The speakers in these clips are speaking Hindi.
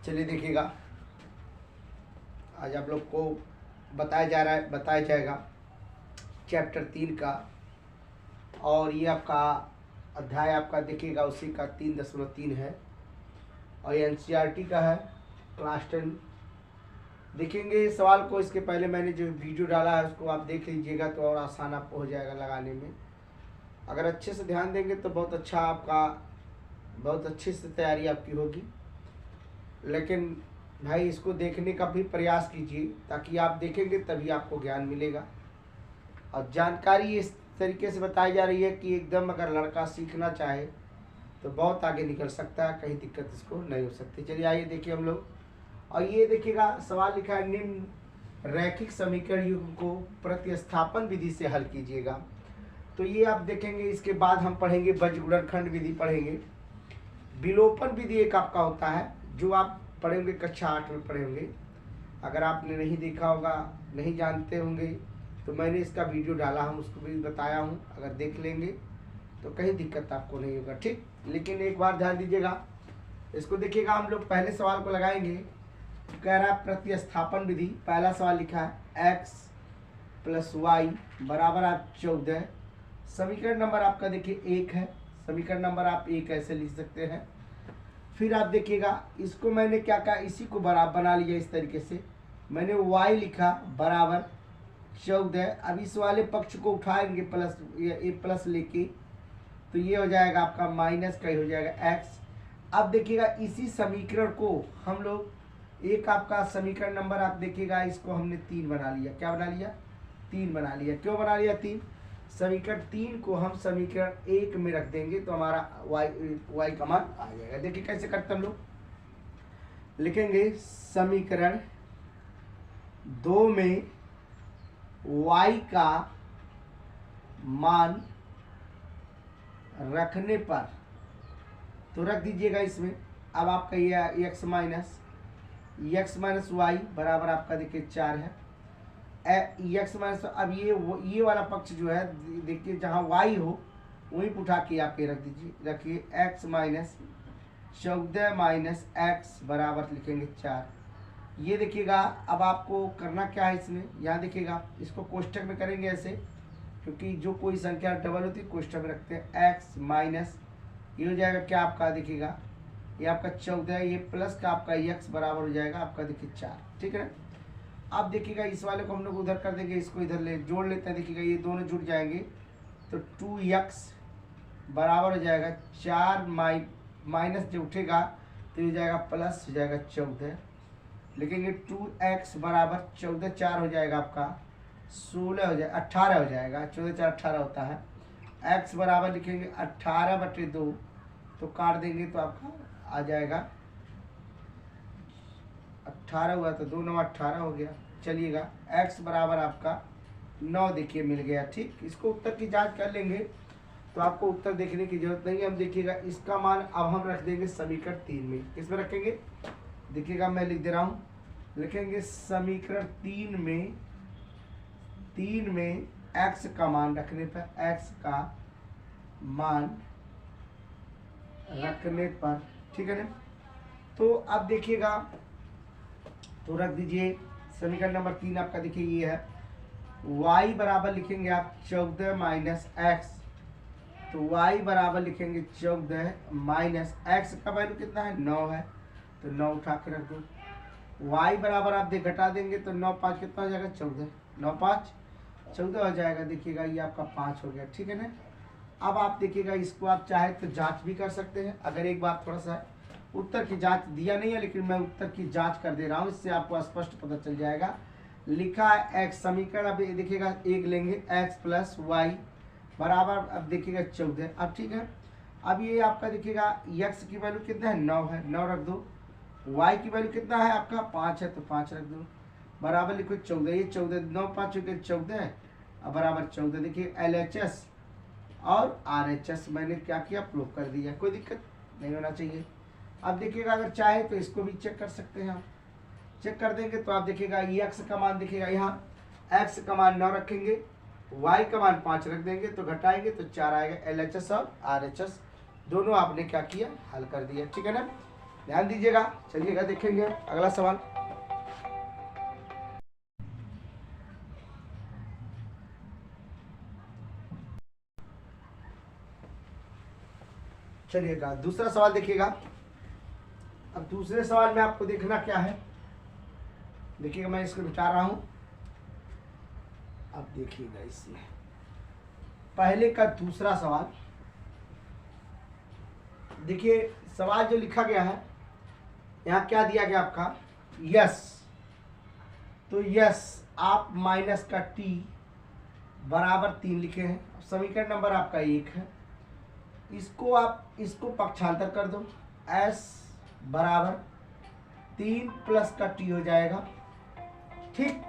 चलिए देखिएगा, आज आप लोग को बताया जाएगा चैप्टर 3 का, और ये आपका अध्याय आपका देखिएगा उसी का 3.3 है और ये एनसीईआरटी का है, क्लास 10। देखेंगे सवाल को। इसके पहले मैंने जो वीडियो डाला है उसको आप देख लीजिएगा तो और आसान आपको हो जाएगा लगाने में। अगर अच्छे से ध्यान देंगे तो बहुत अच्छे से तैयारी आपकी होगी। लेकिन भाई इसको देखने का भी प्रयास कीजिए, ताकि आप देखेंगे तभी आपको ज्ञान मिलेगा। और जानकारी इस तरीके से बताई जा रही है कि एकदम अगर लड़का सीखना चाहे तो बहुत आगे निकल सकता है, कहीं दिक्कत इसको नहीं हो सकती। चलिए आइए देखिए हम लोग। और ये देखिएगा सवाल लिखा है, निम्न रैखिक समीकरण युग्म को प्रतिस्थापन विधि से हल कीजिएगा। तो ये आप देखेंगे। इसके बाद हम पढ़ेंगे बीजगुणनखंड विधि पढ़ेंगे। विलोपन विधि एक आपका होता है जो आप पढ़ेंगे कक्षा 8 में पढ़े होंगे। अगर आपने नहीं देखा होगा, नहीं जानते होंगे, तो मैंने इसका वीडियो डाला हूँ, उसको भी बताया हूँ। अगर देख लेंगे तो कहीं दिक्कत आपको नहीं होगा, ठीक। लेकिन एक बार ध्यान दीजिएगा, इसको देखिएगा। हम लोग पहले सवाल को लगाएंगे। कह रहा है प्रतिस्थापन विधि। पहला सवाल लिखा है x + y बराबर आप 14। समीकरण नंबर आपका देखिए 1 है। समीकरण नंबर आप 1 ऐसे लिख सकते हैं। फिर आप देखिएगा, इसको मैंने क्या कहा, इसी को बराबर बना लिया। इस तरीके से मैंने y लिखा बराबर 14। अब इस वाले पक्ष को उठाएंगे प्लस, ये प्लस लेके, तो ये हो जाएगा आपका माइनस का ही हो जाएगा x। अब देखिएगा इसी समीकरण को हम लोग, एक आपका समीकरण नंबर आप देखिएगा, इसको हमने 3 बना लिया। क्या बना लिया? 3 बना लिया। क्यों बना लिया 3? समीकरण 3 को हम समीकरण 1 में रख देंगे तो हमारा y का मान आ जाएगा। देखिए कैसे करते हम लोग लिखेंगे। समीकरण 2 में y का मान रखने पर, तो रख दीजिएगा इसमें। अब आपका ये x माइनस वाई बराबर आपका देखिए 4 है। x माइनस, अब ये वाला पक्ष जो है देखिए, जहाँ y हो वहीं उठा के आप ये रख दीजिए। रखिए x माइनस 14 माइनस x बराबर लिखेंगे 4। ये देखिएगा। अब आपको करना क्या है इसमें, यहाँ देखिएगा, इसको कोष्ठक में करेंगे ऐसे, क्योंकि जो कोई संख्या डबल होती है कोष्ठक में रखते हैं। x माइनस ये हो जाएगा क्या आपका, देखिएगा ये आपका 14 है, ये प्लस का आपका x बराबर हो जाएगा आपका देखिए 4, ठीक है ना। अब देखिएगा इस वाले को हम लोग उधर कर देंगे, इसको इधर जोड़ लेते हैं। देखिएगा ये दोनों जुड़ जाएंगे तो 2x बराबर हो जाएगा 4 माइनस जो उठेगा तो ये जाएगा प्लस हो जाएगा 14। लिखेंगे 2x बराबर 14, 4 हो जाएगा आपका 16 हो जाएगा, 18 हो जाएगा। 14 4 18 होता है। x बराबर लिखेंगे 18/2, तो काट देंगे तो आपका आ जाएगा 18 हुआ तो 2 9 18 हो गया। चलिएगा x बराबर आपका 9 देखिए मिल गया, ठीक। इसको उत्तर की जांच कर लेंगे तो आपको उत्तर देखने की जरूरत नहीं है। हम देखिएगा इसका मान अब हम रख देंगे समीकरण 3 में। किस में रखेंगे? देखिएगा मैं लिख दे रहा हूँ। लिखेंगे समीकरण 3 में x का मान रखने पर, x का मान रखने पर, ठीक है ना। तो अब देखिएगा, तो रख दीजिए समीकरण नंबर 3 आपका देखिए ये है। y बराबर लिखेंगे आप 14 माइनस x, तो y बराबर लिखेंगे 14 माइनस x का वैल्यू कितना है, 9 है, तो 9 उठा के रख दो। y बराबर आप घटा देंगे तो 9 5 कितना हो जाएगा, 14। 9 5 14 हो जाएगा। देखिएगा ये आपका 5 हो गया, ठीक है ना। अब आप देखिएगा इसको आप चाहे तो जांच भी कर सकते हैं। अगर एक बार थोड़ा सा उत्तर की जांच दिया नहीं है, लेकिन मैं उत्तर की जांच कर दे रहा हूँ, इससे आपको स्पष्ट पता चल जाएगा। लिखा है x समीकरण, अब देखिएगा एक लेंगे x प्लस वाई बराबर, अब देखिएगा 14। अब ठीक है, अब ये आपका देखिएगा x की वैल्यू कितना है, 9 है, 9 रख दो। y की वैल्यू कितना है आपका, 5 है, तो 5 रख दो। बराबर लिखो 14, ये 14 9 5 हो गया 14, अब बराबर 14। देखिए LHS और RHS मैंने क्या किया, प्रूफ कर दिया। कोई दिक्कत नहीं होना चाहिए। अब देखिएगा अगर चाहे तो इसको भी चेक कर सकते हैं। आप चेक कर देंगे तो आप देखिएगा ये x का मान देखिएगा, यहाँ x का मान 9 रखेंगे, y का मान 5 रख देंगे तो घटाएंगे तो 4 आएगा। LHS और RHS दोनों आपने क्या किया, हल कर दिया, ठीक है ना। ध्यान दीजिएगा। चलिएगा देखेंगे अगला सवाल। चलिएगा दूसरा सवाल देखिएगा। अब दूसरे सवाल में आपको देखना क्या है, देखिएगा मैं इसको मिटा रहा हूं। अब देखिएगा इसमें पहले का दूसरा सवाल, देखिए सवाल जो लिखा गया है यहाँ क्या दिया गया आपका, यस। तो यस आप माइनस का टी बराबर 3 लिखे हैं। समीकरण नंबर आपका 1 है। इसको आप इसको पक्षांतर कर दो, एस बराबर 3 प्लस का टी हो जाएगा। ठीक,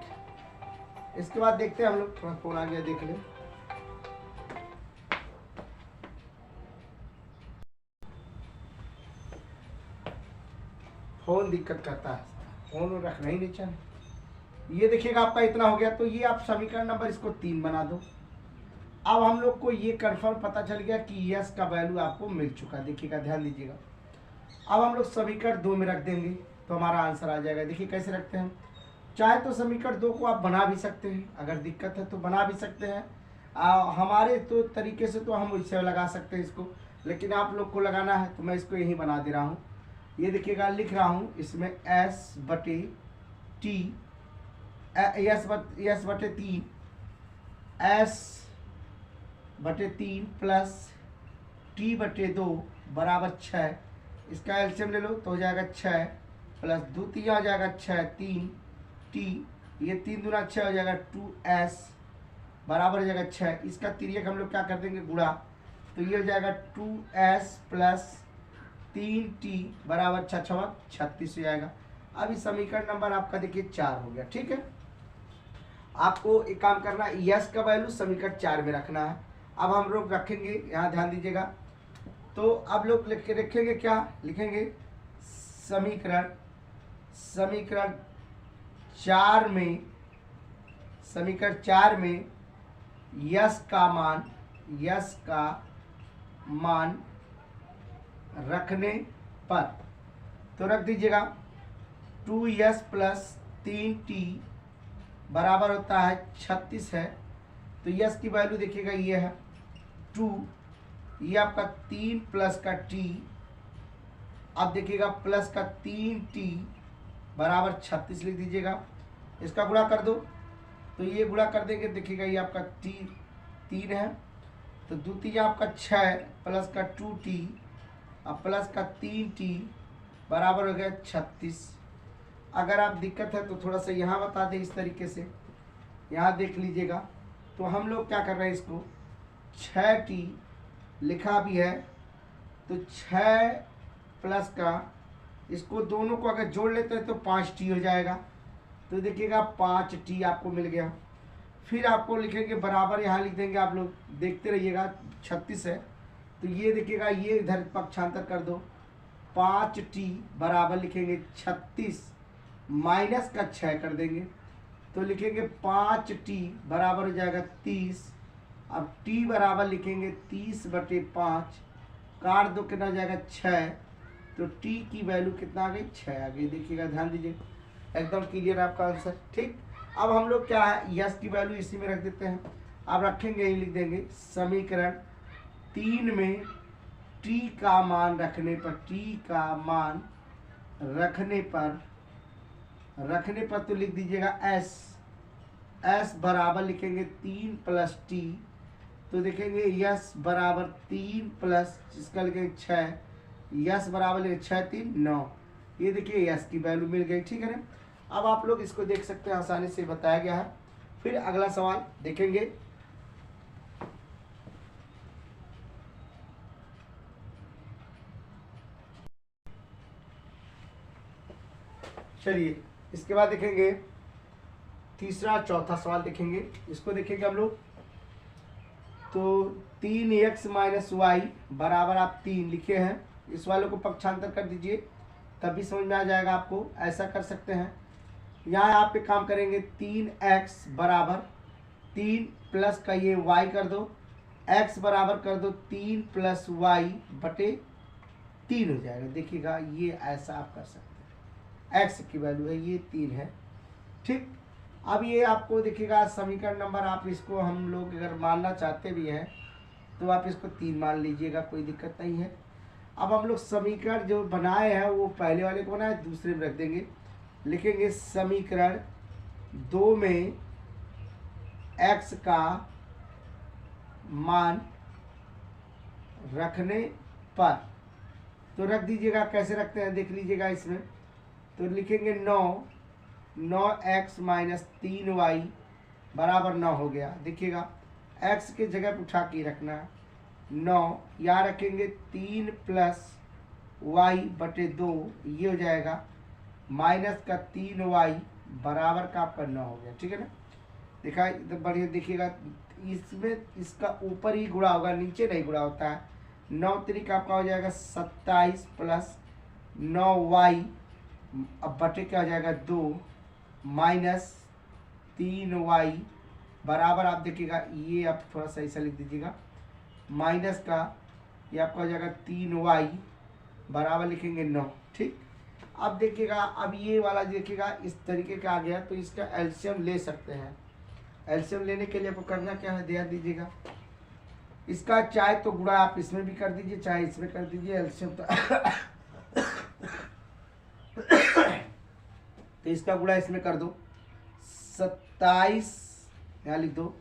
इसके बाद देखते हैं हम लोग, थोड़ा फोन आ गया देख ले। फोन दिक्कत करता है, फोन रखना ही नहीं चाहिए। ये देखिएगा आपका इतना हो गया। तो ये आप समीकरण नंबर इसको 3 बना दो। अब हम लोग को ये कंफर्म पता चल गया कि यस का वैल्यू आपको मिल चुका। देखिएगा ध्यान दीजिएगा। अब हम लोग समीकरण 2 में रख देंगे तो हमारा आंसर आ जाएगा। देखिए कैसे रखते हैं, चाहे तो समीकरण 2 को आप बना भी सकते हैं, अगर दिक्कत है तो बना भी सकते हैं। हमारे तो तरीके से तो हम इससे लगा सकते हैं इसको, लेकिन आप लोग को लगाना है तो मैं इसको यहीं बना दे रहा हूँ। ये देखिएगा लिख रहा हूँ इसमें एस बटे टी, यस बटे 3, एस बटे 3 प्लस टी बटे 2 बराबर 6। इसका एलसीएम ले लो तो हो जाएगा 6 प्लस 2 3 हो जाएगा 6, 3 टी, ये 3 दूना 6 हो जाएगा 2s बराबर हो जाएगा 6। इसका तिर्यक हम लोग क्या कर देंगे, गुणा। तो ये हो जाएगा 2s प्लस 3t बराबर 6 6 36 हो जाएगा। अब इस समीकरण नंबर आपका देखिए 4 हो गया। ठीक है, आपको एक काम करना है, यस का वैल्यू समीकरण 4 में रखना है। अब हम लोग रखेंगे, यहाँ ध्यान दीजिएगा। तो अब लोग लिखेंगे क्या, लिखेंगे समीकरण 4 में, समीकरण 4 में यस का मान रखने पर, तो रख दीजिएगा 2s प्लस 3t बराबर होता है 36 है। तो यस की वैल्यू देखिएगा ये है 2, ये आपका 3 प्लस का t, अब देखिएगा प्लस का 3t बराबर 36 लिख दीजिएगा। इसका गुणा कर दो, तो ये गुणा कर देंगे, देखिएगा ये आपका t 3 है, तो 2 3 आपका 6 प्लस का 2t अब प्लस का 3t बराबर हो गया 36। अगर आप दिक्कत है तो थोड़ा सा यहाँ बता दें इस तरीके से, यहाँ देख लीजिएगा। तो हम लोग क्या कर रहे हैं, इसको 6t लिखा भी है, तो 6 प्लस का, इसको दोनों को अगर जोड़ लेते हैं तो 5t हो जाएगा। तो देखिएगा 5t आपको मिल गया। फिर आपको लिखेंगे बराबर, यहाँ लिख देंगे, आप लोग देखते रहिएगा, 36 है तो ये देखिएगा ये इधर पक्षांतर कर दो, 5t बराबर लिखेंगे 36 माइनस का 6 कर देंगे, तो लिखेंगे 5t बराबर हो जाएगा 30। अब t बराबर लिखेंगे 30 बटे 5, काट दो कितना हो जाएगा 6, तो t की वैल्यू कितना आ गई, 6 आ गई। देखिएगा ध्यान दीजिए, एकदम क्लियर आपका आंसर। ठीक, अब हम लोग क्या है, यस की वैल्यू इसी में रख देते हैं। अब रखेंगे, यही लिख देंगे समीकरण 3 में t का मान रखने पर, t का मान रखने पर तो लिख दीजिएगा s बराबर लिखेंगे 3 प्लस t, तो देखेंगे यस बराबर 3 प्लस इसका लिखेंगे 6, यस बराबर लिखेंगे 6 3 9। ये देखिए यस की वैल्यू मिल गई। ठीक है ना, अब आप लोग इसको देख सकते हैं, आसानी से बताया गया है। फिर अगला सवाल देखेंगे। चलिए इसके बाद देखेंगे तीसरा चौथा सवाल देखेंगे, इसको देखेंगे हम लोग। तो 3x माइनस वाई बराबर आप 3 लिखे हैं, इस वाले को पक्षांतर कर दीजिए तभी समझ में आ जाएगा आपको। ऐसा कर सकते हैं, यहाँ आप एक काम करेंगे, 3x बराबर 3 प्लस का ये y कर दो, x बराबर कर दो 3 प्लस वाई बटे 3 हो जाएगा। देखिएगा ये ऐसा आप कर सकते हैं, x की वैल्यू है ये 3 है। ठीक, अब ये आपको देखिएगा समीकरण नंबर, आप इसको हम लोग अगर मानना चाहते भी हैं तो आप इसको 3 मान लीजिएगा, कोई दिक्कत नहीं है। अब हम लोग समीकरण जो बनाए हैं वो पहले वाले को बनाए, दूसरे में रख देंगे। लिखेंगे समीकरण 2 में x का मान रखने पर, तो रख दीजिएगा। कैसे रखते हैं देख लीजिएगा इसमें, तो लिखेंगे 9x माइनस 3y बराबर 9 हो गया। देखिएगा x के जगह पर उठा के रखना है 9, यहाँ रखेंगे 3 प्लस y बटे 2, ये हो जाएगा माइनस का 3y बराबर का आपका 9 हो गया। ठीक है ना, देखा तो बढ़िया। देखिएगा इसमें इसका ऊपर ही गुणा होगा, नीचे नहीं गुणा होता है। 9 तरीका आपका हो जाएगा 27 प्लस 9y, अब बटे क्या हो जाएगा 2 माइनस 3y बराबर, आप देखिएगा ये आप थोड़ा सा ऐसा लिख दीजिएगा, माइनस का ये आपका हो जाएगा 3y बराबर लिखेंगे 9। ठीक, अब देखिएगा अब ये वाला देखिएगा इस तरीके का आ गया, तो इसका एलसीएम ले सकते हैं। एलसीएम लेने के लिए आपको करना क्या है, ध्यान दीजिएगा। इसका चाहे तो गुणा आप इसमें भी कर दीजिए, चाहे इसमें कर दीजिए एलसीएम तो इसका गुणा इसमें कर दो, 27 यहाँ लिख दो,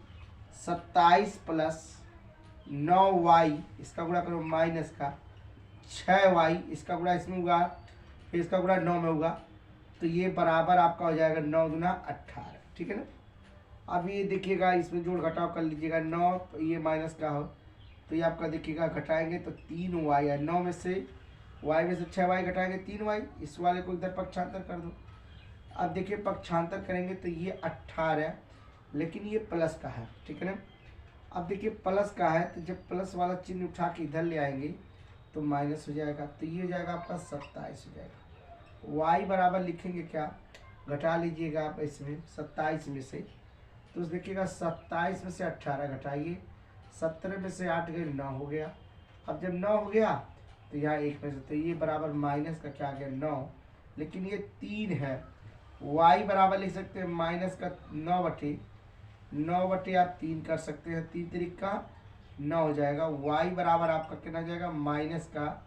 27 प्लस 9y, इसका गुणा करो माइनस का 6y, इसका गुणा इसमें होगा, फिर इसका गुणा 9 में होगा, तो ये बराबर आपका हो जाएगा 9 दूना 18। ठीक है ना, अब ये देखिएगा इसमें जोड़ घटाव कर लीजिएगा, 9 ये माइनस का हो तो ये आपका देखिएगा घटाएंगे तो 3y है, 9 में से y में से 6y घटाएंगे 3y, इस वाले को इधर पक्षांतर कर दो। अब देखिए पक्षांतर करेंगे तो ये 18 है, लेकिन ये प्लस का है। ठीक है ना, अब देखिए प्लस का है तो जब प्लस वाला चिन्ह उठा के इधर ले आएंगे तो माइनस हो जाएगा, तो ये हो जाएगा आपका 27 हो जाएगा। y बराबर लिखेंगे क्या, घटा लीजिएगा आप इसमें 27 में से, तो देखिएगा 27 में से 18 घटाइए, 17 में से 8 गए 9 हो गया। अब जब 9 हो गया तो यहाँ 1 में से, तो ये बराबर माइनस का क्या आ गया 9, लेकिन ये 3 है। y बराबर लिख सकते हैं माइनस का 9 बटे आप 3 कर सकते हैं, 3 तरीका 9 हो जाएगा। y बराबर आपका कितना जाएगा माइनस का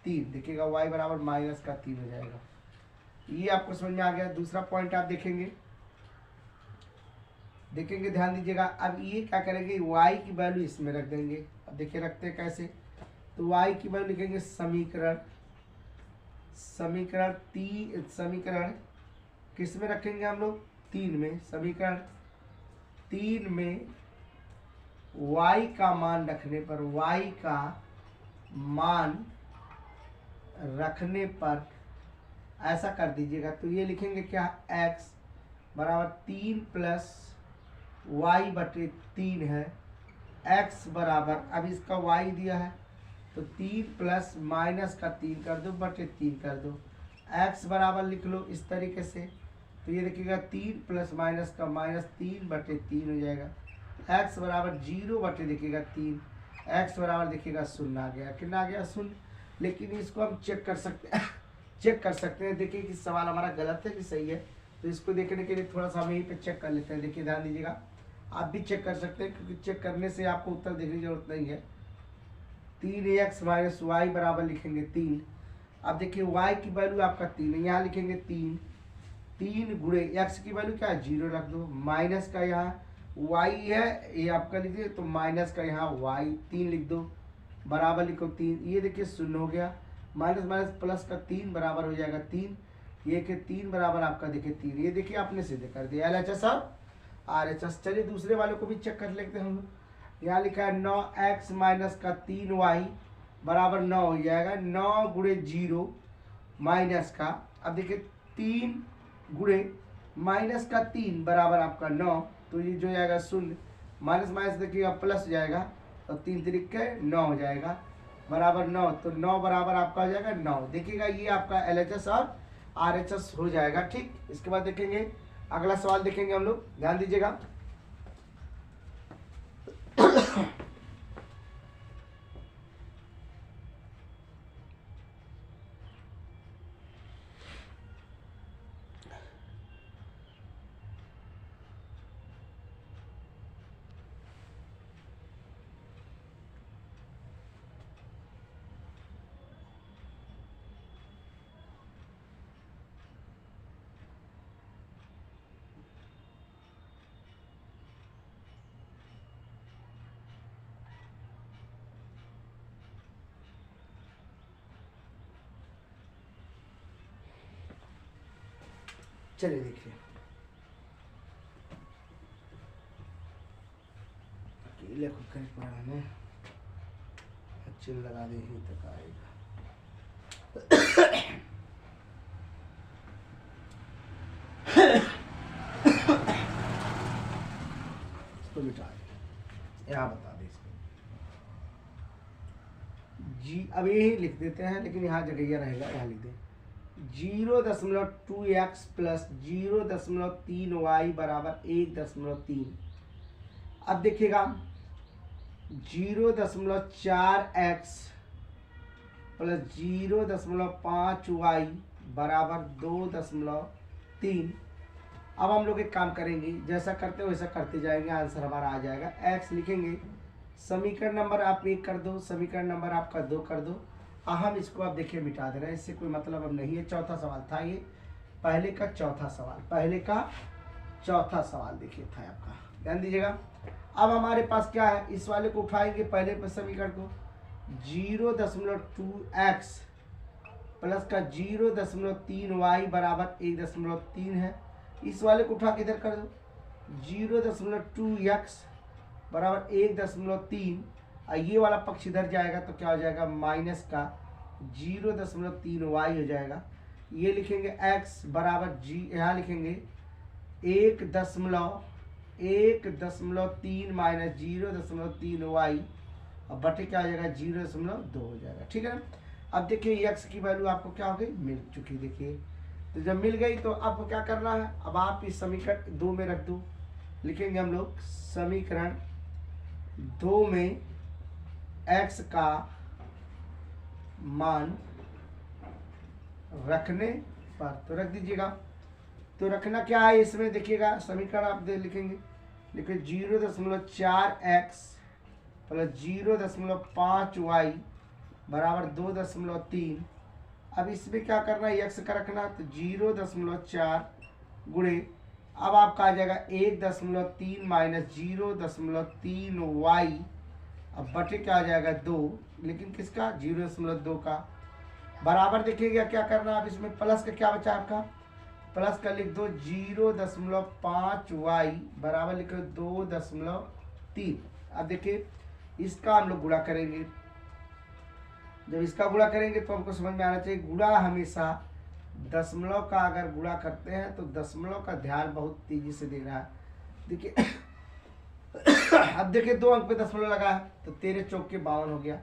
3, देखिएगा y बराबर माइनस का 3 हो जाएगा। ये आपको समझ में आ गया। दूसरा पॉइंट आप देखेंगे ध्यान दीजिएगा। अब ये क्या करेंगे, y की वैल्यू इसमें रख देंगे। अब देखिए रखते हैं कैसे, तो y की वैल्यू लिखेंगे समीकरण किस में रखेंगे हम लोग, 3 में। समीकरण 3 में y का मान रखने पर, y का मान रखने पर ऐसा कर दीजिएगा, तो ये लिखेंगे क्या, x बराबर 3 प्लस y बटे 3 है। x बराबर, अब इसका y दिया है तो 3 प्लस माइनस का 3 कर दो बटे 3 कर दो, x बराबर लिख लो इस तरीके से, तो ये देखिएगा 3 प्लस माइनस का -3 बटे 3 हो जाएगा। x बराबर 0 बटे देखिएगा 3, x बराबर देखिएगा 0 आ गया। कितना आ गया, 0। लेकिन इसको हम चेक कर सकते हैं देखिए कि सवाल हमारा गलत है कि सही है। तो इसको देखने के लिए थोड़ा सा हम यहीं पे चेक कर लेते हैं। देखिए ध्यान दीजिएगा, आप भी चेक कर सकते हैं, क्योंकि चेक करने से आपको उत्तर देखने की जरूरत नहीं है। 3x माइनस वाई बराबर लिखेंगे 3। अब देखिए y की वैल्यू आपका 3 है, यहाँ लिखेंगे 3 गुणे x की वैल्यू क्या है 0 रख दो, माइनस का यहाँ y है ये आपका लिखिए, तो माइनस का यहाँ y 3 लिख दो, बराबर लिखो 3। ये देखिए 0 हो गया, माइनस माइनस प्लस का 3 बराबर हो जाएगा 3, ये के 3 बराबर आपका देखिए 3। ये देखिए आपने सीधे कर दिया LHS और RHS। चलिए दूसरे वाले को भी चेक कर लेते हैं हम लोग। यहाँ लिखा है 9x माइनस का 3y बराबर 9 हो जाएगा, 9 गुणे 0 माइनस का, अब देखिए 3 गुणे माइनस का 3 बराबर आपका 9, तो ये जो जाएगा 0, माइनस माइनस देखिएगा प्लस हो जाएगा, तो 3 तरीके 9 हो जाएगा बराबर 9, तो 9 बराबर आपका हो जाएगा 9। देखिएगा ये आपका LHS और RHS हो जाएगा। ठीक, इसके बाद देखेंगे अगला सवाल देखेंगे हम लोग, ध्यान दीजिएगा। चलिए देखिए, अकेले खुद का पढ़ाने अच्छे लगा दे ही तक आएगा। इसको मिटा दे, यहाँ बता दे इसको जी। अब यही लिख देते हैं, लेकिन यहाँ जगह रहेगा, यहाँ लिख दे 0.2x प्लस 0.3y बराबर 1.3। अब देखिएगा 0.4x प्लस 0.5y बराबर 2.3। अब हम लोग एक काम करेंगे, जैसा करते हो वैसा करते जाएंगे, आंसर हमारा आ जाएगा। x लिखेंगे, समीकरण नंबर आप 1 कर दो, समीकरण नंबर आपका 2 कर दो। हम इसको आप देखिए मिटा दे रहे हैं, इससे कोई मतलब अब नहीं है। चौथा सवाल था ये, पहले का चौथा सवाल, पहले का चौथा सवाल देखिए था आपका, ध्यान दीजिएगा। अब हमारे पास क्या है, इस वाले को उठाएंगे पहले पर समीकरण को, 0.2x प्लस का 0.3y बराबर 1.3 है। इस वाले को उठा के इधर कर दो, 0.2x बराबर 1.3, और ये वाला पक्ष इधर जाएगा तो क्या हो जाएगा, माइनस का 0.3y हो जाएगा। ये लिखेंगे x बराबर g, यहाँ लिखेंगे 1.3 माइनस 0.3y, और बटे क्या हो जाएगा 0.2 हो जाएगा, ठीक है ना। अब देखिए x की वैल्यू आपको क्या हो गई, मिल चुकी। देखिए तो जब मिल गई तो आपको क्या करना है, अब आप इस समीकरण 2 में रख दो। लिखेंगे हम लोग समीकरण 2 में x का मान रखने पर, तो रख दीजिएगा। तो रखना क्या है इसमें, देखिएगा समीकरण आप लिखेंगे, लिखिए 0.4x प्लस 0.5y बराबर 2.3। अब इसमें क्या करना है, x का रखना, तो 0.4 गुणे, अब आपका आ जाएगा 1.3 माइनस 0.3y, अब बटे क्या आ जाएगा 2, लेकिन किसका 0.2 का, बराबर देखिएगा क्या करना है। अब इसमें प्लस का क्या बचा आपका, प्लस का लिख दो 0.5y बराबर लिखो 2.3। अब देखिए इसका हम लोग गुणा करेंगे, जब इसका गुणा करेंगे तो हमको समझ में आना चाहिए, गुणा हमेशा दशमलव का अगर गुणा करते हैं तो दशमलव का ध्यान बहुत तेजी से देना है। देखिए अब देखिए 2 अंक पे दशमलव लगा है तो 13 चौक के 52 हो गया।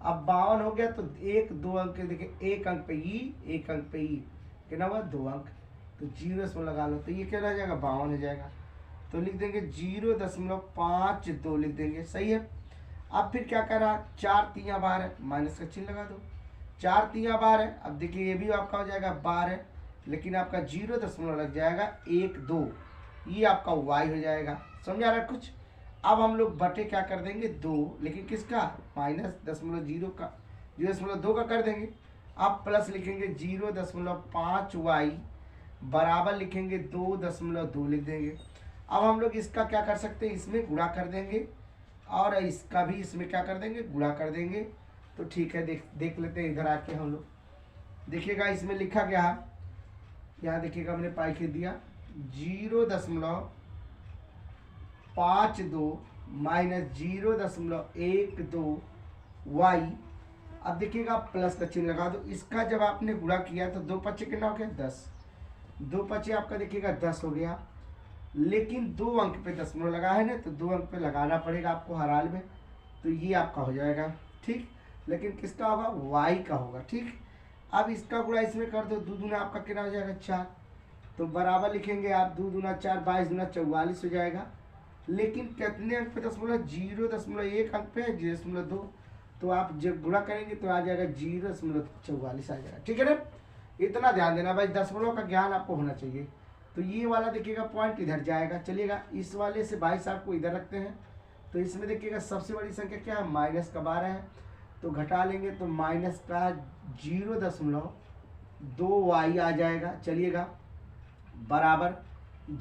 अब 52 हो गया तो 1-2 अंक, देखिए 1 अंक पे ई, 1 अंक पे ई, कितना हुआ 2 अंक, तो 0 लगा लो, तो ये क्या रह जाएगा 52 हो जाएगा। तो लिख देंगे 0.52 लिख देंगे, सही है। अब फिर क्या कर रहा, 4 3 12 है, माइनस का चिन्ह लगा दो, 4 3 12 है। अब देखिए ये भी आपका हो जाएगा 12, लेकिन आपका 0 लग जाएगा 1 2, ये आपका y हो जाएगा, समझा रहा कुछ। अब हम लोग बटे क्या कर देंगे 2, लेकिन किसका, माइनस 0.0 का 0.2 का कर देंगे। अब प्लस लिखेंगे 0.5y बराबर लिखेंगे 2.2 लिख देंगे। अब हम लोग इसका क्या कर सकते हैं, इसमें गुणा कर देंगे, और इसका भी इसमें क्या कर देंगे, गुणा कर देंगे। तो ठीक है, देख लेते हैं इधर आके हम लोग, देखिएगा इसमें लिखा क्या है, यहाँ देखिएगा हमने पाई के दिया 0.52 माइनस 0.12y। अब देखिएगा प्लस का चिन्ह लगा दो, इसका जब आपने गुणा किया तो 2 पच्चे कितना हो गया 10, 2 पच्चे आपका देखिएगा 10 हो गया, लेकिन 2 अंक पे दशमलव लगा है ना, तो 2 अंक पे लगाना पड़ेगा आपको हर हाल में, तो ये आपका हो जाएगा, ठीक। लेकिन किसका होगा, y का होगा, ठीक। अब इसका गुणा इसमें कर दो, 2 दूना आपका कितना हो जाएगा 4, तो बराबर लिखेंगे आप 2 दूना 4, 22 दूना 44 हो जाएगा। लेकिन कितने अंक पे दशमलव, 0.1 अंक पे है 0.2, तो आप जब गुणा करेंगे तो आ जाएगा 0.44 आ जाएगा, ठीक है ना। इतना ध्यान देना भाई, दशमलव का ज्ञान आपको होना चाहिए। तो ये वाला देखिएगा पॉइंट इधर जाएगा, चलिएगा इस वाले से भाई साहब को इधर रखते हैं। तो इसमें देखिएगा सबसे बड़ी संख्या क्या है, माइनस का 12 है, तो घटा लेंगे तो माइनस का 0.2y आ जाएगा, चलिएगा बराबर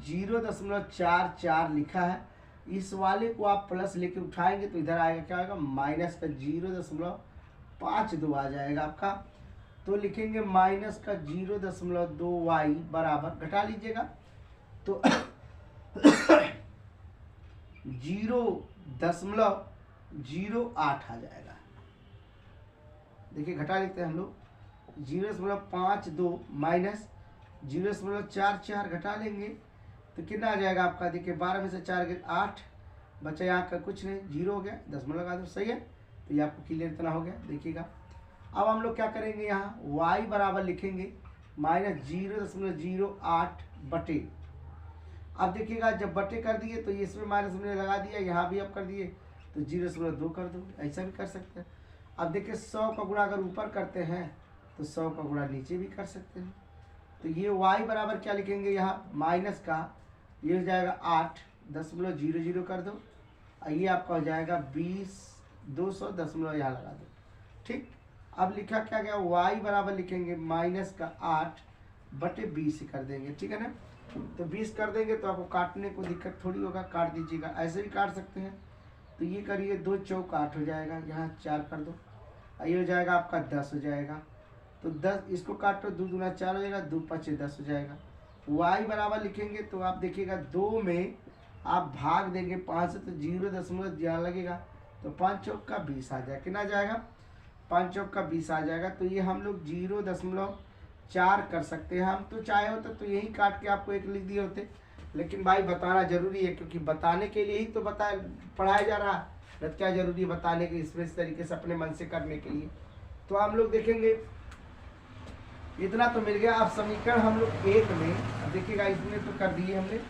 0.44 लिखा है। इस वाले को आप प्लस लेके उठाएंगे तो इधर आएगा क्या आएगा, माइनस का 0.52 आ जाएगा आपका। तो लिखेंगे माइनस का 0.2y बराबर, घटा लीजिएगा तो 0.08 आ जाएगा। देखिए घटा लेते हैं हम लोग, 0.52 माइनस 0.44 घटा लेंगे तो कितना आ जाएगा आपका। देखिए 12 में से 4 गए 8, बचा यहाँ का कुछ नहीं, 0 हो गया, 10 में लगा दो, सही है। तो ये आपको क्लियर इतना हो गया। देखिएगा अब हम लोग क्या करेंगे, यहाँ y बराबर लिखेंगे माइनस 0.08 बटे। अब देखिएगा जब बटे कर दिए तो इसमें माइनस हमने लगा दिया, यहाँ भी अब कर दिए तो 0.2 कर दो, ऐसा भी कर सकते हैं। अब देखिए 100 का गुणा अगर ऊपर करते हैं तो 100 का गुणा नीचे भी कर सकते हैं। तो ये y बराबर क्या लिखेंगे, यहाँ माइनस का ये हो जाएगा 8.00 कर दो, ये आपका हो जाएगा 20 200 यहाँ लगा दो, ठीक। अब लिखा क्या गया, y बराबर लिखेंगे माइनस का 8 बटे 20 कर देंगे, ठीक है ना। तो 20 कर देंगे तो आपको काटने को दिक्कत थोड़ी होगा, काट दीजिएगा, ऐसे भी काट सकते हैं। तो ये करिए 2 चौक 8 हो जाएगा, यहाँ 4 कर दो, ये हो जाएगा आपका 10 हो जाएगा। तो 10 इसको काटो, 2 दूना 4 हो जाएगा, 2 5 10 हो जाएगा। y बराबर लिखेंगे तो आप देखिएगा 2 में आप भाग देंगे 5 से तो 0 यहाँ लगेगा, तो 5 चौक का 20 आ जाएगा, कितना जाएगा 5 चौक का 20 आ जाएगा। तो ये हम लोग 0.4 कर सकते हैं। हम तो चाहे होते तो यही काट के आपको एक लिख दिए होते, लेकिन भाई बताना जरूरी है, क्योंकि बताने के लिए ही तो पढ़ाया जा रहा है। क्या जरूरी है बताने के, इसमें इस तरीके से अपने मन से करने के लिए। तो हम लोग देखेंगे इतना तो मिल गया। अब समीकरण हम लोग 1 में, अब देखिएगा इसमें तो कर दिए हमने,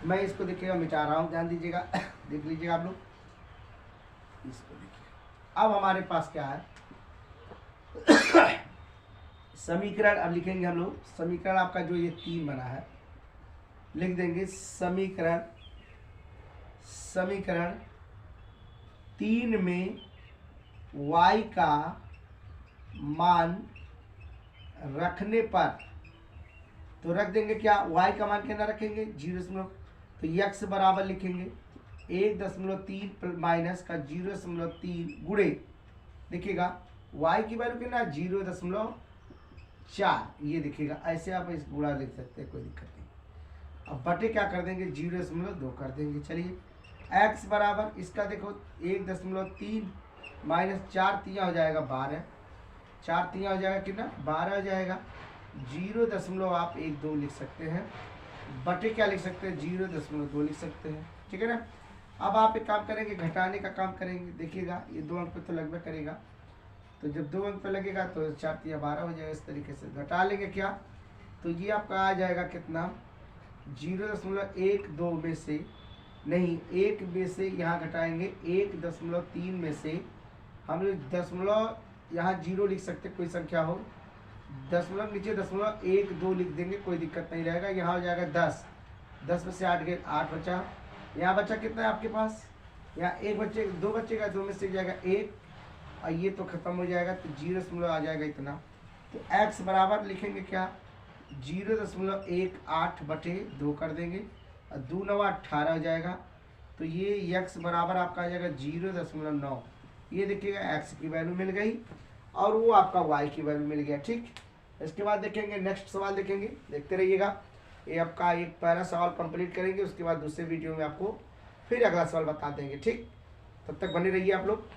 मैं इसको देखिएगा मिटा रहा हूँ, ध्यान दीजिएगा देख लीजिएगा आप लोग इसको देखिए। अब हमारे पास क्या है समीकरण, अब लिखेंगे हम लोग समीकरण आपका जो ये 3 बना है, लिख देंगे समीकरण 3 में y का मान रखने पर, तो रख देंगे क्या, y का मान कितना रखेंगे 0, तो x बराबर लिखेंगे 1.3 माइनस का 0.3 गुणे, देखिएगा y की वैल्यू कितना 0.4, ये देखिएगा ऐसे आप इस गुणा लिख सकते हैं, कोई दिक्कत नहीं। अब बटे क्या कर देंगे 0.2 कर देंगे। चलिए x बराबर इसका देखो 1.3 माइनस 4 तिया हो जाएगा 12, 4 तिया हो जाएगा कितना 12 हो जाएगा, 0.12 लिख सकते हैं, बटे क्या लिख सकते हैं 0.2 लिख सकते हैं, ठीक है ना। अब आप एक काम करेंगे, घटाने का काम करेंगे, देखिएगा ये 2 अंक पे तो लगभग करेगा, तो जब 2 अंक पे लगेगा तो 4 तिया 12 हो जाएगा। इस तरीके से घटा लेंगे क्या, तो ये आपका आ जाएगा कितना 0.12 में से, नहीं 1 में से यहाँ घटाएंगे 1.3 में से हम लोग दशमलव यहाँ 0 लिख सकते, कोई संख्या हो, दशमलव नीचे 0.12 लिख देंगे, कोई दिक्कत नहीं रहेगा। यहाँ हो जाएगा 10, 10 में से 8 गए 8 बचा, यहाँ बचा कितना है आपके पास, यहाँ 1 बचे 2 बचेगा, 2 में से जाएगा 1, और ये तो खत्म हो जाएगा, तो 0 आ जाएगा इतना। तो x बराबर लिखेंगे क्या 0.18 बटे 2 कर देंगे, और 2 9 18 हो जाएगा, तो ये x बराबर आपका आ जाएगा 0.9। ये देखिएगा x की वैल्यू मिल गई और वो आपका y की वैल्यू मिल गया, ठीक। इसके बाद देखेंगे नेक्स्ट सवाल, देखेंगे देखते रहिएगा। ये आपका एक पहला सवाल कंप्लीट करेंगे, उसके बाद दूसरे वीडियो में आपको फिर अगला सवाल बता देंगे, ठीक। तब तक बने रहिए आप लोग।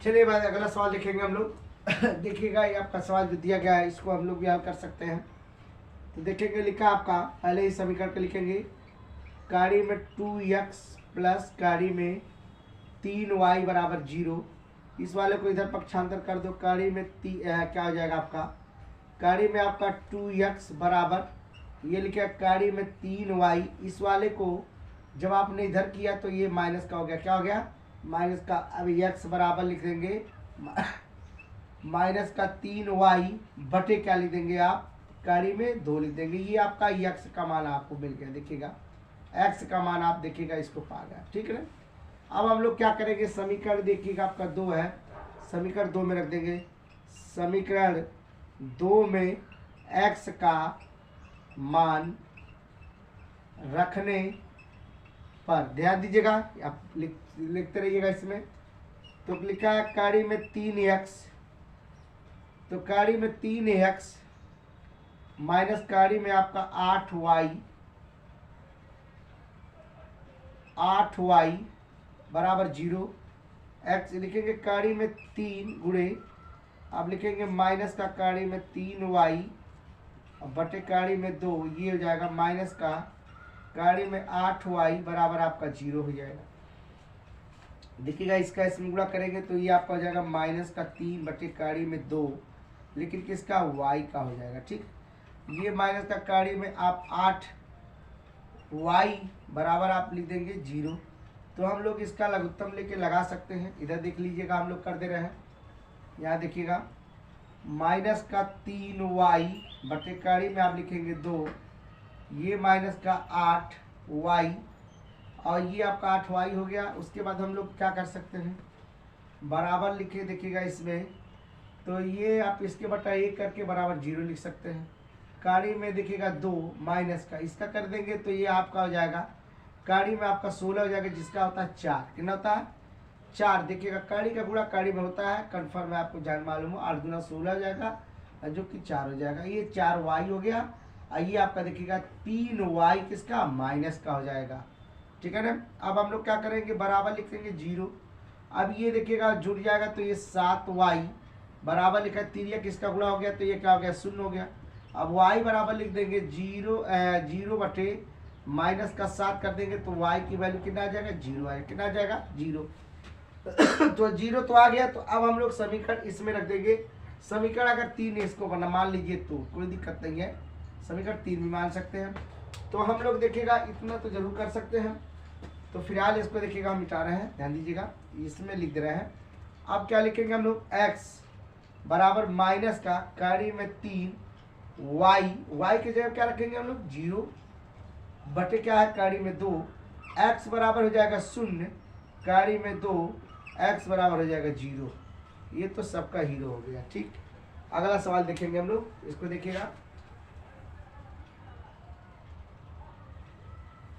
चलिए बाद अगला सवाल देखेंगे हम लोग देखिएगा ये आपका सवाल जो दिया गया है इसको हम लोग भी हल कर सकते हैं। तो देखेंगे लिखा आपका, पहले ही समीकरण को लिखेंगे, गाड़ी में 2x प्लस गाड़ी में 3y बराबर 0, इस वाले को इधर पक्षांतर कर दो, गाड़ी में क्या हो जाएगा आपका, गाड़ी में आपका 2x बराबर ये लिखा गाड़ी में 3y, इस वाले को जब आपने इधर किया तो ये माइनस का हो गया, क्या हो गया माइनस का। अब x बराबर लिख देंगे माइनस का 3y बटे क्या लिख देंगे आप, गाड़ी में 2 लिख देंगे। ये आपका x का मान आपको मिल गया, देखिएगा x का मान आप देखिएगा इसको पा गया, ठीक है ना। अब हम लोग क्या करेंगे, समीकरण देखिएगा आपका 2 है, समीकरण 2 में रख देंगे। समीकरण 2 में x का मान रखने पर, ध्यान दीजिएगा, आप लिखते रहिएगा इसमें। तो लिखा है काड़ी में 3x, तो काड़ी में 3x माइनस काड़ी में आपका 8y बराबर 0। x लिखेंगे काड़ी में 3 गुणे, अब लिखेंगे माइनस का काड़ी में 3y बटे काड़ी में 2, ये हो जाएगा माइनस का काड़ी में 8y बराबर आपका 0 हो जाएगा। देखिएगा इसका इसमें गुणा करेंगे तो ये आपका हो जाएगा माइनस का 3 बटे काड़ी में 2, लेकिन किसका, y का हो जाएगा। ठीक, ये माइनस का काड़ी में आप 8y बराबर आप लिख देंगे 0। तो हम लोग इसका लघुत्तम लेके लगा सकते हैं। इधर देख लीजिएगा, हम लोग कर दे रहे हैं, यहाँ देखिएगा माइनस का 3y बटे काड़ी में आप लिखेंगे 2, ये माइनस का 8y और ये आपका 8y हो गया। उसके बाद हम लोग क्या कर सकते हैं, बराबर लिखे देखिएगा इसमें, तो ये आप इसके बटा 1 करके बराबर 0 लिख सकते हैं। काड़ी में देखिएगा 2 माइनस का, इसका कर देंगे तो ये आपका हो जाएगा, काड़ी में आपका 16 हो जाएगा, जिसका होता है 4। कितना होता है, 4। देखिएगा काड़ी का गुणा काड़ी में होता है, कन्फर्म है, आपको जान मालूम हो। 8 दूना 16 हो जाएगा, जो कि 4 हो जाएगा। ये 4y हो गया। ये आपका देखिएगा 3y किसका, माइनस का हो जाएगा। ठीक है ना। अब हम लोग क्या करेंगे, बराबर लिख देंगे 0। अब ये देखिएगा जुड़ जाएगा, तो ये 7y बराबर लिखा, 3 किसका गुणा हो गया, तो ये क्या हो गया, 0 हो गया। अब y बराबर लिख देंगे 0 बटे माइनस का 7 कर देंगे, तो y की वैल्यू कितना आ जाएगा, 0 आएगा। कितना आ जाएगा, 0। तो 0 तो आ गया। तो अब हम लोग समीकरण इसमें रख देंगे। समीकरण अगर 3 है, इसको मान लीजिए तो कोई दिक्कत नहीं है, समीकरण 3 भी मान सकते हैं। तो हम लोग देखिएगा इतना तो जरूर कर सकते हैं। तो फिलहाल इसको देखिएगा हम मिटा रहे हैं, ध्यान दीजिएगा, इसमें लिख दे रहे हैं। अब क्या लिखेंगे हम लोग, x बराबर माइनस का काड़ी में 3y की जगह क्या रखेंगे हम लोग, 0 बटे क्या है, काड़ी में 2, x बराबर हो जाएगा 0, काड़ी में 2, x बराबर हो जाएगा 0। ये तो सबका हीरो हो गया। ठीक, अगला सवाल देखेंगे हम लोग, इसको देखिएगा।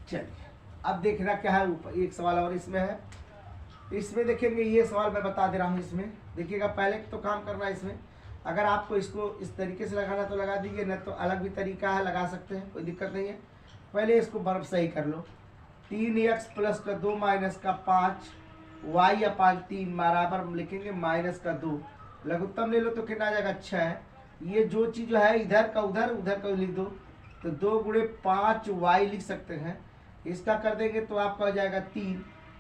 चलिए अब देखना क्या है, ऊपर एक सवाल और इसमें है। इसमें देखेंगे, ये सवाल मैं बता दे रहा हूँ। इसमें देखिएगा, पहले तो काम करना है इसमें। अगर आपको इसको इस तरीके से लगाना तो लगा दीजिए, न तो अलग भी तरीका है, लगा सकते हैं, कोई दिक्कत नहीं है। पहले इसको बर्फ सही कर लो। 3x प्लस का 2 माइनस का 5y या 3 बराबर लिखेंगे माइनस का 2, लघुत्तम ले लो तो कितना आ जाएगा, 6। ये जो चीज़ है इधर का उधर, उधर का लिख दो, तो 2 गुणे 5y लिख सकते हैं। इसका कर देंगे तो आपका हो जाएगा 3,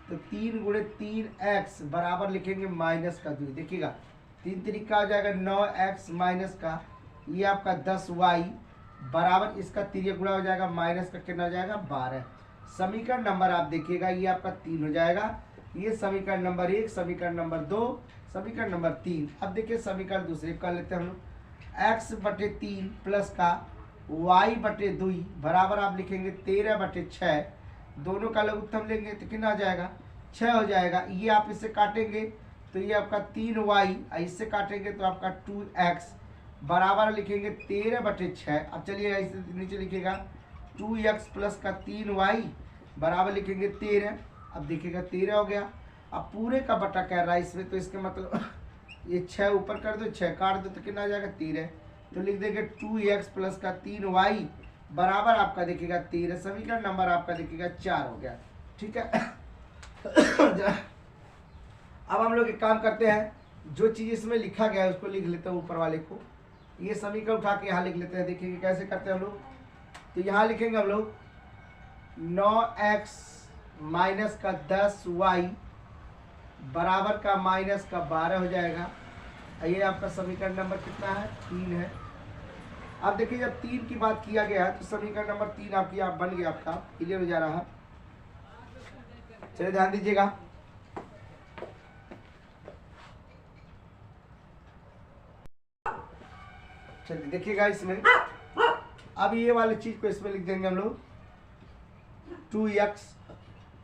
तो 3 गुणे 3x बराबर लिखेंगे माइनस का 2। देखिएगा 3 तरीका हो जाएगा 9x माइनस का, ये आपका 10y बराबर, इसका 3 गुणा हो जाएगा माइनस का कितना हो जाएगा, 12। समीकरण नंबर आप देखिएगा, ये आपका 3 हो जाएगा। ये समीकरण नंबर 1, समीकरण नंबर 2, समीकरण नंबर 3। अब देखिए समीकरण दूसरे कर लेते हैं हम लोग। x बटे 3 प्लस का y बटे 2 बराबर आप लिखेंगे 13 बटे 6, दोनों का लघुत्तम लेंगे तो कितना हो जाएगा, 6 हो जाएगा। ये आप इससे काटेंगे तो ये आपका 3y, इससे काटेंगे तो आपका 2x बराबर लिखेंगे 13 बटे 6। अब चलिए इसे नीचे लिखिएगा, 2x प्लस का 3y बराबर लिखेंगे 13। अब देखिएगा 13 हो गया। अब पूरे का बटा कह रहा है इसमें, तो इसका मतलब ये 6 ऊपर कर दो, 6 काट दो तो कितना आ जाएगा, 13। तो लिख देंगे 2x प्लस का 3y बराबर आपका देखिएगा 13। समीकरण नंबर आपका देखिएगा 4 हो गया। ठीक है। अब हम लोग एक काम करते हैं, जो चीज़ इसमें लिखा गया है उसको लिख लेते हैं ऊपर वाले को। ये समीकरण उठा के यहाँ लिख लेते हैं। देखिए कैसे करते हैं हम लोग। तो यहाँ लिखेंगे हम लोग 9x माइनस का 10y बराबर का माइनस का 12 हो जाएगा। ये आपका समीकरण नंबर कितना है, 3 है। अब देखिए जब 3 की बात किया गया है तो समीकरण नंबर 3 आपकी आप बन गया, आपका क्लियर हो जा रहा है। चलिए ध्यान दीजिएगा, चलिए देखिएगा इसमें। अब ये वाली चीज को इसमें लिख देंगे हम लोग, 2x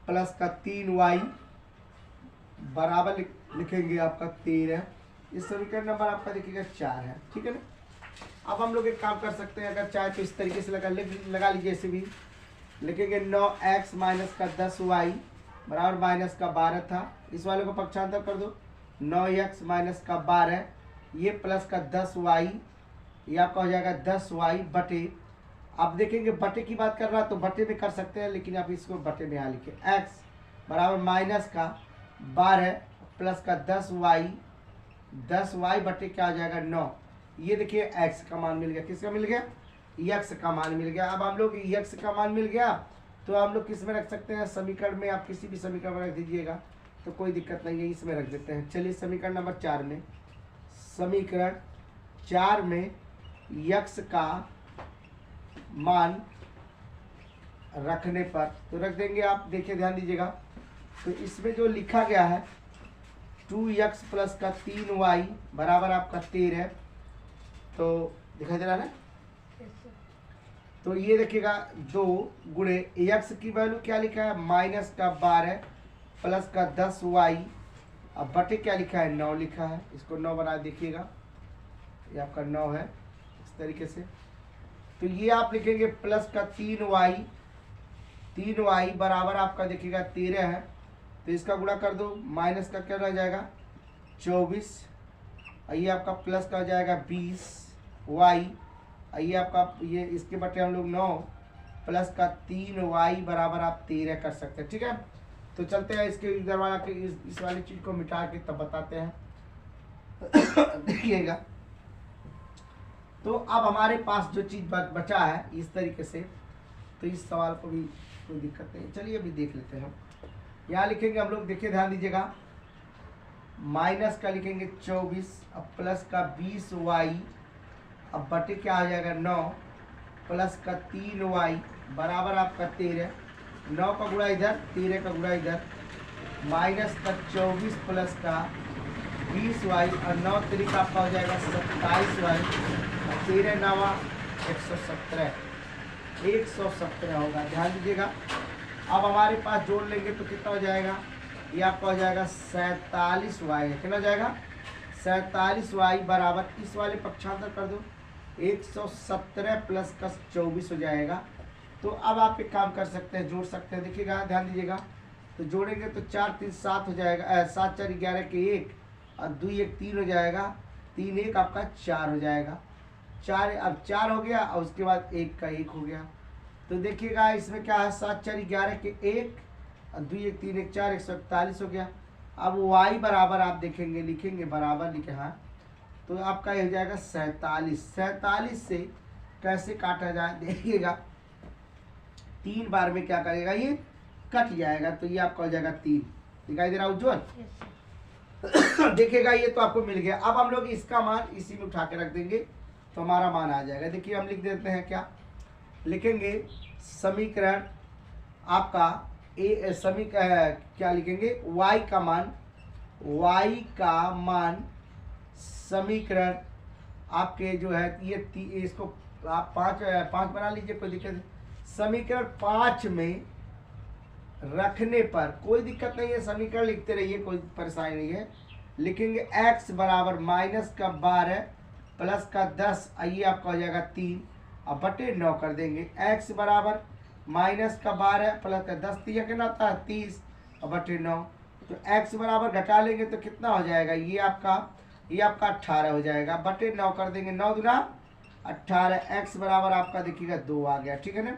प्लस का 3y बराबर लिखेंगे आपका 13। इस समीकरण नंबर आपका देखिएगा 4 है, ठीक है ना। अब हम लोग एक काम कर सकते हैं, अगर चाहे तो इस तरीके से लगा लीजिए। ऐसे भी लिखेंगे 9x माइनस का 10y बराबर माइनस का 12 था। इस वाले को पक्षांतर कर दो, 9x माइनस का 12 ये प्लस का 10y, ये आपका हो जाएगा 10y बटे। आप देखेंगे बटे की बात कर रहा तो बटे में कर सकते हैं, लेकिन आप इसको बटे में यहाँ लिखे x बराबर माइनस का 12 प्लस का 10y बटे क्या हो जाएगा 9। ये देखिए x का मान मिल गया, किसका मिल गया, x का मान मिल गया। अब हम लोग x का मान मिल गया तो हम लोग किस में रख सकते हैं, समीकरण में। आप किसी भी समीकरण में रख दीजिएगा तो कोई दिक्कत नहीं है, इसमें रख देते हैं। चलिए समीकरण नंबर 4 में, समीकरण 4 में x का मान रखने पर तो रख देंगे। आप देखिए ध्यान दीजिएगा, तो इसमें जो लिखा गया है 2x प्लस का 3y बराबर आपका 13, तो दिखाई दे रहा है ना। तो ये देखिएगा 2 गुणे x की वैल्यू क्या लिखा है माइनस का 12 प्लस का 10y, अब बटे क्या लिखा है 9 लिखा है। इसको 9 बना देखिएगा, ये आपका 9 है इस तरीके से। तो ये आप लिखेंगे प्लस का 3y बराबर आपका देखिएगा 13 है, तो इसका गुणा कर दो, माइनस का क्या रह जाएगा 24, ये आपका प्लस का हो जाएगा 20y, ये आपका ये इसके बटे हम लोग 9 प्लस का 3y बराबर आप 13 कर सकते हैं, ठीक है। तो चलते हैं इसके इधर वाला के इस वाली चीज़ को मिटा के तब बताते हैं। देखिएगा, तो अब हमारे पास जो चीज़ बचा है इस तरीके से, तो इस सवाल को भी कोई दिक्कत नहीं। चलिए अभी देख लेते हैं हम। यहाँ लिखेंगे हम लोग, देखिए ध्यान दीजिएगा, माइनस का लिखेंगे 24 अब प्लस का 20y, अब बटे क्या आ जाएगा 9 प्लस का 3y बराबर आपका 13, 9 का गुणा इधर 13 का गुणा इधर, माइनस का 24 प्लस का 20y और 9 तरीका आपका हो जाएगा 27y, 13 9 117 होगा। ध्यान दीजिएगा, अब हमारे पास जोड़ लेंगे तो कितना हो जाएगा, ये आपका हो जाएगा 47y, कितना हो जाएगा 47y बराबर, इस वाले पक्षांतर कर दो 117 प्लस का 24 हो जाएगा। तो अब आप एक काम कर सकते हैं, जोड़ सकते हैं। देखिएगा ध्यान दीजिएगा, तो जोड़ेंगे तो 4 3 7 हो जाएगा, 7 4 11 के 1 और 2 1 3 हो जाएगा, 3 1 आपका 4 हो जाएगा, 4 अब 4 हो गया और उसके बाद 1 का 1 हो गया। तो देखिएगा इसमें क्या है 7 4 11 के 1 और 2 1 3 1 4 141 हो गया। अब y बराबर आप देखेंगे, लिखेंगे बराबर लिखे, हाँ, तो आपका ये हो जाएगा 47 से कैसे काटा जाए, देखिएगा 3 बार में क्या करेगा, ये कट जाएगा, तो ये आपका हो जाएगा 3। दिखाई दे रहा उज्ज्वल, देखिएगा ये तो आपको मिल गया। अब हम लोग इसका मान इसी में उठा के रख देंगे तो हमारा मान आ जाएगा। देखिए हम लिख देते हैं, क्या लिखेंगे, समीकरण आपका क्या लिखेंगे, y का मान समीकरण आपके जो है ये इसको आप 5 बना लीजिए, कोई दिक्कत नहीं। समीकरण 5 में रखने पर कोई दिक्कत नहीं है, समीकरण लिखते रहिए, कोई परेशानी नहीं है। लिखेंगे x बराबर माइनस का 12 प्लस का 10, ये आपका हो जाएगा 3, अब बटे 9 कर देंगे। x बराबर माइनस का 12 प्लस का 10, 3 कितना होता है 30 और बटे 9, तो x बराबर घटा लेंगे तो कितना हो जाएगा, ये आपका 18 हो जाएगा, बटे 9 कर देंगे, 9 दूना 18, x बराबर आपका देखिएगा 2 आ गया, ठीक है ना।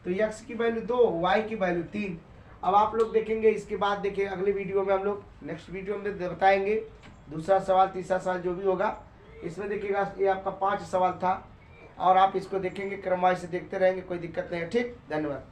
तो x की वैल्यू 2, y की वैल्यू 3। अब आप लोग देखेंगे इसके बाद, देखिए अगली वीडियो में हम लोग नेक्स्ट वीडियो में बताएंगे दूसरा सवाल, तीसरा सवाल जो भी होगा इसमें। देखिएगा ये आपका 5 सवाल था और आप इसको देखेंगे, क्रमवार से देखते रहेंगे, कोई दिक्कत नहीं है, ठीक। धन्यवाद।